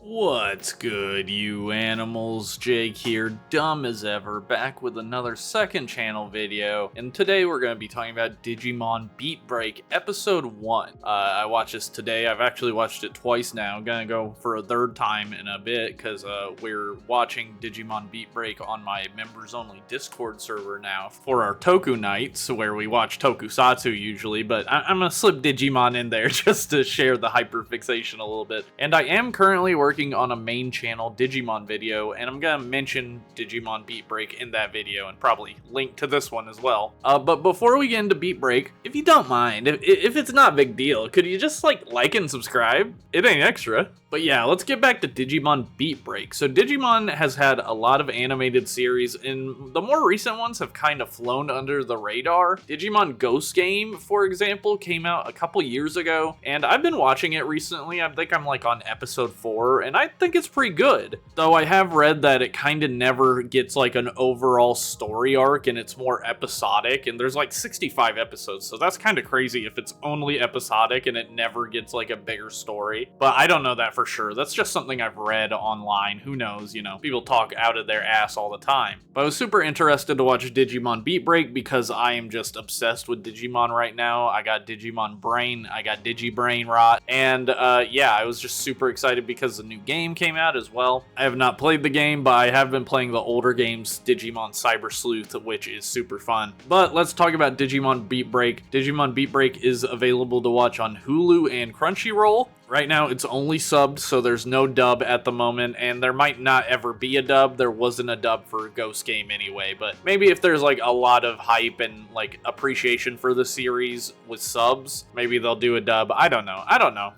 What's good, you animals? Jake here, dumb as ever, back with another second channel video, and today we're going to be talking about Digimon Beat Break Episode 1. I watched this today. I've actually watched it twice now. I'm going to go for a third time in a bit, because we're watching Digimon Beat Break on my members-only Discord server now for our Toku nights, where we watch Tokusatsu usually, but I'm going to slip Digimon in there just to share the hyperfixation a little bit. And I am currently working on a main channel Digimon video, and I'm gonna mention Digimon Beat Break in that video and probably link to this one as well. But before we get into Beat Break, if you don't mind, if it's not a big deal, could you just like and subscribe? It ain't extra. But yeah, let's get back to Digimon Beat Break. So Digimon has had a lot of animated series, and the more recent ones have kind of flown under the radar. Digimon Ghost Game, for example, came out a couple years ago, and I've been watching it recently. I think I'm like on episode 4, and I think it's pretty good. Though I have read that it kind of never gets like an overall story arc, and it's more episodic, and there's like 65 episodes, so that's kind of crazy if it's only episodic and it never gets like a bigger story. But I don't know that for sure. That's just something I've read online. Who knows, you know, people talk out of their ass all the time. But I was super interested to watch Digimon Beat Break because I am just obsessed with Digimon right now. I got Digimon Brain, I got Digibrain Rot, and yeah, I was just super excited because the new game came out as well. I have not played the game, but I have been playing the older games, Digimon Cyber Sleuth, which is super fun. But let's talk about Digimon Beat Break. Digimon Beat Break is available to watch on Hulu and Crunchyroll. Right now, it's only subbed, so there's no dub at the moment, and there might not ever be a dub. There wasn't a dub for Ghost Game anyway, but maybe if there's like a lot of hype and like appreciation for the series with subs, maybe they'll do a dub. I don't know.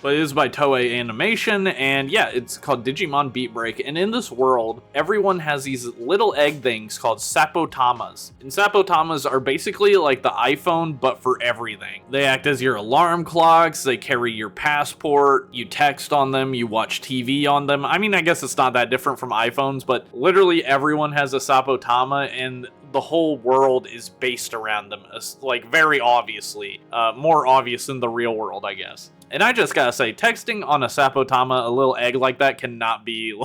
But it is by Toei Animation, and yeah, it's called Digimon Beat Break, and in this world, everyone has these little egg things called Sapotamas. And Sapotamas are basically like the iPhone, but for everything. They act as your alarm clocks, they carry your passport, you text on them, you watch TV on them. I mean, I guess it's not that different from iPhones, but literally everyone has a Sapotama, and the whole world is based around them, like very obviously, more obvious than the real world, I guess. And I just gotta say, texting on a Sapotama, a little egg like that, cannot be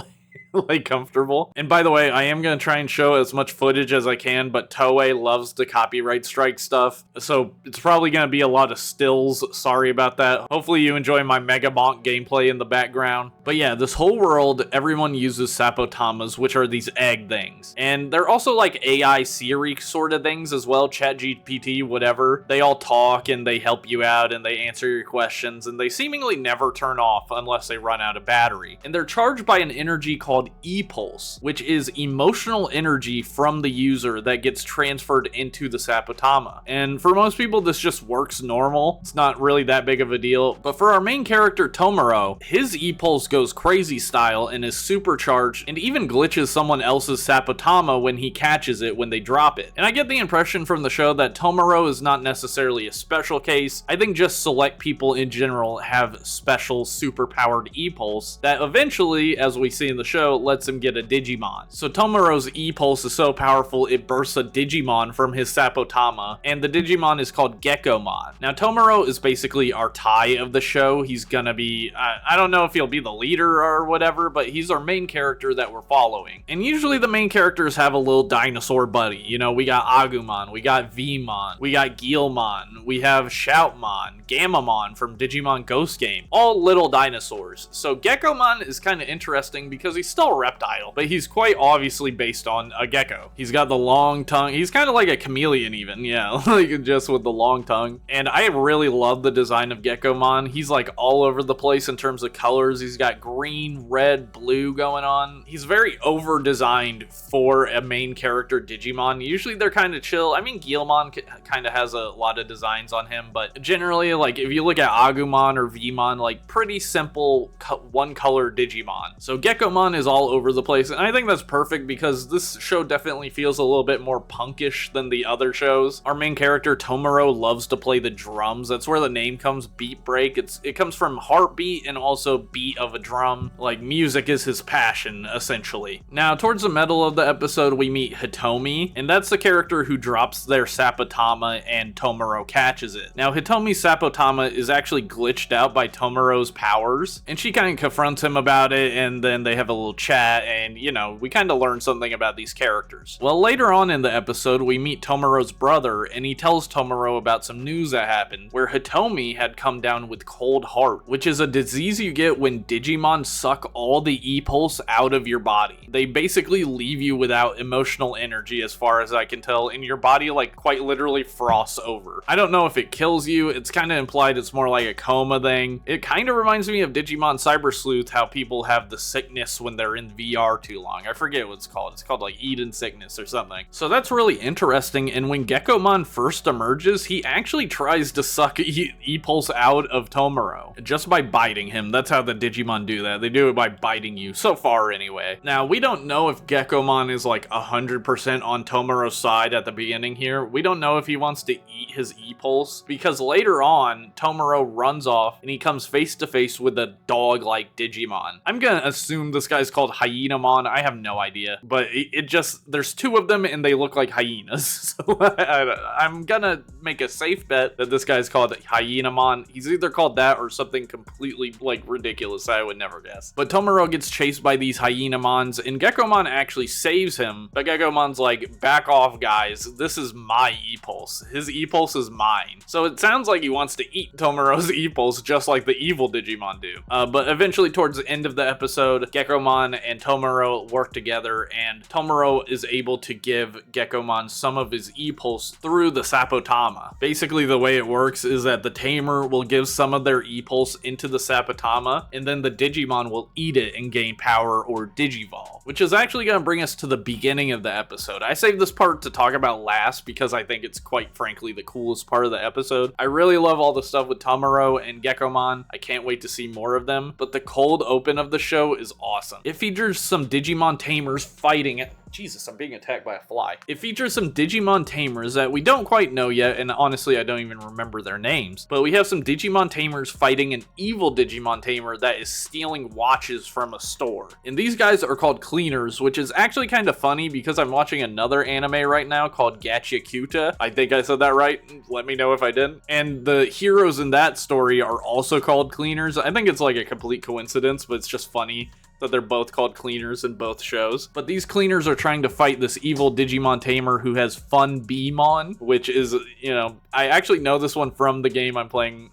like comfortable. And by the way, I am going to try and show as much footage as I can, but Toei loves to copyright strike stuff, so it's probably going to be a lot of stills. Sorry about that. Hopefully you enjoy my Mega Bonk gameplay in the background. But yeah, this whole world, everyone uses Sapotamas, which are these egg things. And they're also like AI Siri sort of things as well, ChatGPT, whatever. They all talk and they help you out and they answer your questions, and they seemingly never turn off unless they run out of battery. And they're charged by an energy called E-Pulse, which is emotional energy from the user that gets transferred into the Sapotama. And for most people, this just works normal. It's not really that big of a deal. But for our main character, Tomoro, his E-Pulse goes crazy style and is supercharged and even glitches someone else's Sapotama when he catches it when they drop it. And I get the impression from the show that Tomoro is not necessarily a special case. I think just select people in general have special superpowered E-Pulse that eventually, as we see in the show, lets him get a Digimon. So Tomoro's E-Pulse is so powerful it bursts a Digimon from his Sapotama, and the Digimon is called Gekomon. Now Tomoro is basically our Tai of the show. He's gonna be, I don't know if he'll be the leader or whatever, but he's our main character that we're following. And usually the main characters have a little dinosaur buddy. You know, we got Agumon, we got Vmon, we got Guilmon, we have Shoutmon, Gamamon from Digimon Ghost Game. All little dinosaurs. So Gekomon is kind of interesting because he's still a reptile, but he's quite obviously based on a gecko. He's got the long tongue. He's kind of like a chameleon even, yeah, like just with the long tongue. And I really love the design of Gekomon. He's like all over the place in terms of colors. He's got green, red, blue going on. He's very over designed for a main character Digimon. Usually they're kind of chill. I mean, Guilmon kind of has a lot of designs on him, but generally, like if you look at Agumon or Vmon, like pretty simple one color Digimon. So Gekomon is all over the place, and I think that's perfect because this show definitely feels a little bit more punkish than the other shows. Our main character, Tomoro, loves to play the drums. That's where the name comes, Beat Break. It comes from heartbeat and also beat of a drum. Like, music is his passion, essentially. Now, towards the middle of the episode, we meet Hitomi, and that's the character who drops their Sapotama and Tomoro catches it. Now, Hitomi's Sapotama is actually glitched out by Tomoro's powers, and she kind of confronts him about it, and then they have a little chat, and, you know, we kind of learn something about these characters. Well, later on in the episode, we meet Tomoro's brother, and he tells Tomoro about some news that happened, where Hitomi had come down with cold heart, which is a disease you get when Digimon suck all the E-Pulse out of your body. They basically leave you without emotional energy, as far as I can tell, and your body, like, quite literally frosts over. I don't know if it kills you. It's kind of implied it's more like a coma thing. It kind of reminds me of Digimon Cyber Sleuth, how people have the sickness when they're in VR too long. I forget what it's called. It's called like Eden sickness or something. So that's really interesting, and when Gekomon first emerges, he actually tries to suck E-Pulse out of Tomoro just by biting him. That's how the Digimon do that. They do it by biting you, so far anyway. Now, we don't know if Gekomon is like 100% on Tomoro's side at the beginning here. We don't know if he wants to eat his E-Pulse, because later on, Tomoro runs off and he comes face to face with a dog-like Digimon. I'm gonna assume this guy's called Hyena-mon. I have no idea, but it just, there's two of them and they look like hyenas. So I'm gonna make a safe bet that this guy's called Hyena-mon. He's either called that or something completely like ridiculous I would never guess. But Tomoro gets chased by these Hyena-mons, and Gekomon actually saves him, but Gekomon's like, back off guys, this is my E-Pulse. His E-Pulse is mine. So it sounds like he wants to eat Tomoro's E-Pulse just like the evil Digimon do. But eventually towards the end of the episode, Gekomon and Tomoro work together, and Tomoro is able to give Gekomon some of his E-Pulse through the Sapotama. Basically the way it works is that the tamer will give some of their E-Pulse into the Sapotama, and then the Digimon will eat it and gain power or Digivolve, which is actually going to bring us to the beginning of the episode. I saved this part to talk about last because I think it's quite frankly the coolest part of the episode. I really love all the stuff with Tomoro and Gekomon. I can't wait to see more of them, but the cold open of the show is awesome. It features some Digimon tamers fighting. Jesus, I'm being attacked by a fly. It features some Digimon tamers that we don't quite know yet, and honestly, I don't even remember their names. But we have some Digimon tamers fighting an evil Digimon tamer that is stealing watches from a store. And these guys are called cleaners, which is actually kind of funny because I'm watching another anime right now called Gachiakuta. I think I said that right. Let me know if I didn't. And the heroes in that story are also called cleaners. I think it's like a complete coincidence, but it's just funny that they're both called cleaners in both shows. But these cleaners are trying to fight this evil Digimon tamer who has Fun Beamon, which is, you know, I actually know this one from the game I'm playing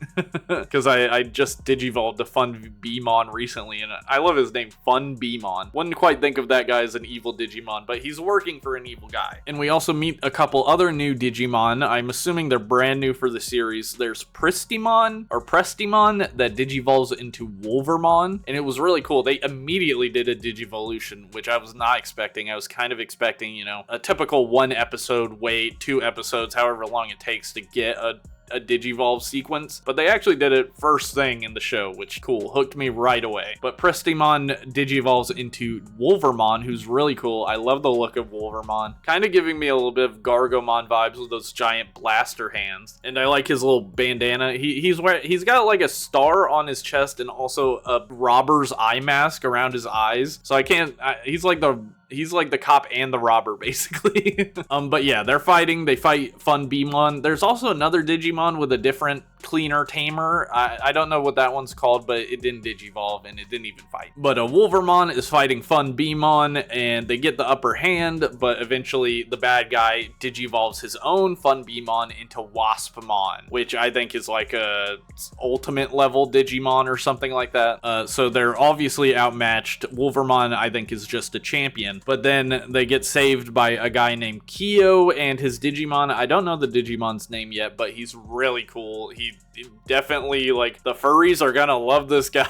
because I just digivolved to Fun Beamon recently, and I love his name, Fun Beamon. Wouldn't quite think of that guy as an evil Digimon, but he's working for an evil guy. And we also meet a couple other new Digimon. I'm assuming they're brand new for the series. There's Prestimon that digivolves into Wolvermon, and it was really cool. They immediately did a Digivolution, which I was not expecting. I was kind of expecting, you know, a typical 1 episode wait, 2 episodes, however long it takes to get a Digivolve sequence, but they actually did it first thing in the show, which cool, hooked me right away. But Prestimon digivolves into Wolvermon, who's really cool. I love the look of Wolvermon, kind of giving me a little bit of Gargomon vibes with those giant blaster hands, and I like his little bandana. He's got like a star on his chest and also a robber's eye mask around his eyes, so he's like the cop and the robber, basically. But yeah, they're fighting. They fight Fun Beamon. There's also another Digimon with a different cleaner tamer. I don't know what that one's called, but it didn't digivolve and it didn't even fight. But a Wolvermon is fighting Fun Beamon, and they get the upper hand, but eventually the bad guy digivolves his own Fun Beamon into Waspmon, which I think is like a ultimate level Digimon or something like that. So they're obviously outmatched. Wolvermon, I think, is just a champion, but then they get saved by a guy named Kyo and his Digimon. I don't know the Digimon's name yet, but he's really cool. definitely, like, the furries are gonna love this guy.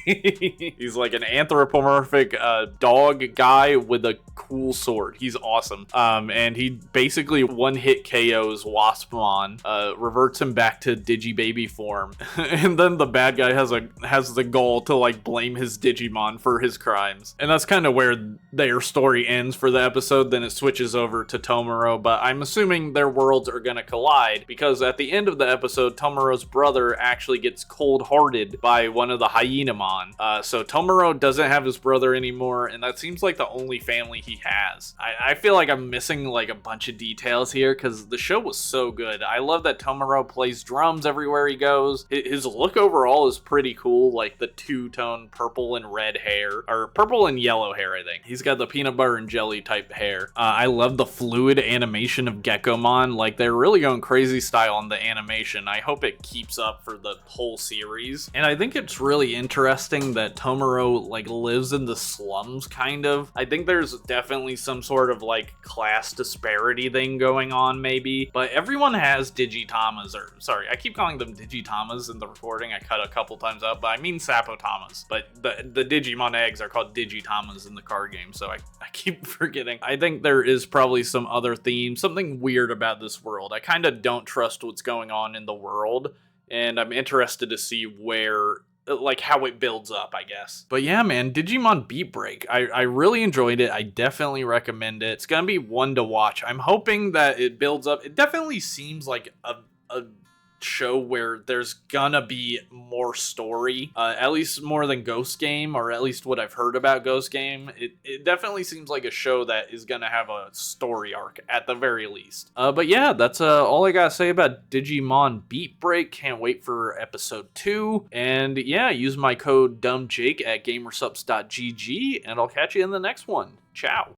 He's like an anthropomorphic dog guy with a cool sword. He's awesome. And he basically one-hit KOs Waspmon, reverts him back to Digibaby form, and then the bad guy has the goal to like blame his Digimon for his crimes. And that's kind of where their story ends for the episode. Then it switches over to Tomoro, but I'm assuming their worlds are gonna collide because at the end of the episode, Tomoro's brother actually gets cold-hearted by one of the Hyenamon. So Tomoro doesn't have his brother anymore, and that seems like the only family he has. I feel like I'm missing like a bunch of details here because the show was so good. I love that Tomoro plays drums everywhere he goes. His look overall is pretty cool, like the two-tone purple and red hair, or purple and yellow hair, I think. He's got the peanut butter and jelly type hair. I love the fluid animation of Geckomon. Like, they're really going crazy style on the animation. I hope it keeps up for the whole series. And I think it's really interesting that Tomoro like lives in the slums, kind of. I think there's definitely some sort of like class disparity thing going on, maybe. But everyone has Digitamas, or sorry, I keep calling them Digitamas in the recording. I cut a couple times out, but I mean Sapotamas. But the Digimon eggs are called Digitamas in the card game, so I keep forgetting. I think there is probably some other theme, something weird about this world. I kind of don't trust what's going on in the world, and I'm interested to see where, like, how it builds up, I guess. But yeah, man, Digimon Beat Break. I really enjoyed it. I definitely recommend it. It's gonna be one to watch. I'm hoping that it builds up. It definitely seems like a show where there's gonna be more story, at least more than Ghost Game, or at least what I've heard about Ghost Game. It definitely seems like a show that is gonna have a story arc at the very least. But yeah, that's all I gotta say about Digimon Beat Break. Can't wait for episode 2. And yeah, use my code DumbJake at gamersubs.gg, and I'll catch you in the next one. Ciao.